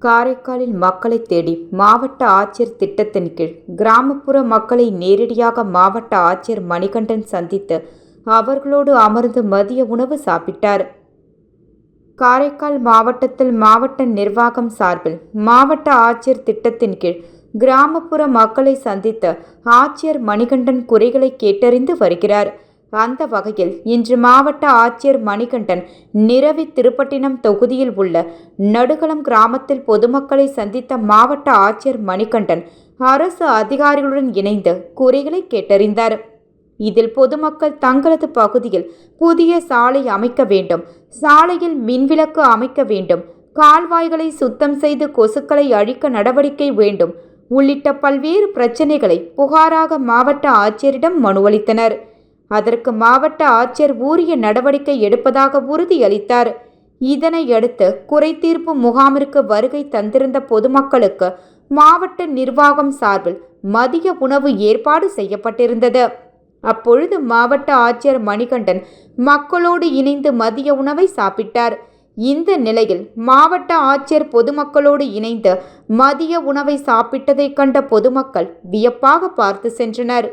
காரைக்காலில் மக்களை தேடி மாவட்ட ஆட்சியர் திட்டத்தின் கீழ் கிராமப்புற மக்களை நேரடியாக மாவட்ட ஆட்சியர் மணிகண்டன் சந்தித்து அவர்களோடு அமர்ந்து மதிய உணவு சாப்பிட்டார். காரைக்கால் மாவட்டத்தில் மாவட்ட நிர்வாகம் சார்பில் மாவட்ட ஆட்சியர் திட்டத்தின் கீழ் கிராமப்புற மக்களை சந்தித்து ஆட்சியர் மணிகண்டன் குறைகளை கேட்டறிந்து வருகிறார். அந்த வகையில் இன்று மாவட்ட ஆட்சியர் மணிகண்டன் நிரவி திருப்பட்டினம் தொகுதியில் உள்ள நடுகளம் கிராமத்தில் பொதுமக்களை சந்தித்த மாவட்ட ஆட்சியர் மணிகண்டன் அரசு அதிகாரிகளுடன் இணைந்து குறைகளை கேட்டறிந்தார். இதில் பொதுமக்கள் தங்களது பகுதியில் புதிய சாலை அமைக்க வேண்டும், சாலையில் மின்விளக்கு அமைக்க வேண்டும், கால்வாய்களை சுத்தம் செய்து கொசுக்களை அழிக்க நடவடிக்கை வேண்டும் உள்ளிட்ட பல்வேறு பிரச்சனைகளை புகாராக மாவட்ட ஆட்சியரிடம் மனு அளித்தனர். அதற்கு மாவட்ட ஆட்சியர் உரிய நடவடிக்கை எடுப்பதாக உறுதியளித்தார். இதனையடுத்து குறைதீர்ப்பு முகாமிற்கு வருகை தந்திருந்த பொதுமக்களுக்கு மாவட்ட நிர்வாகம் சார்பில் மதிய உணவு ஏற்பாடு செய்யப்பட்டிருந்தது. அப்பொழுது மாவட்ட ஆட்சியர் மணிகண்டன் மக்களோடு இணைந்து மதிய உணவை சாப்பிட்டார். இந்த நிலையில் மாவட்ட ஆட்சியர் பொதுமக்களோடு இணைந்து மதிய உணவை சாப்பிட்டதை கண்ட பொதுமக்கள் வியப்பாக பார்த்து சென்றனர்.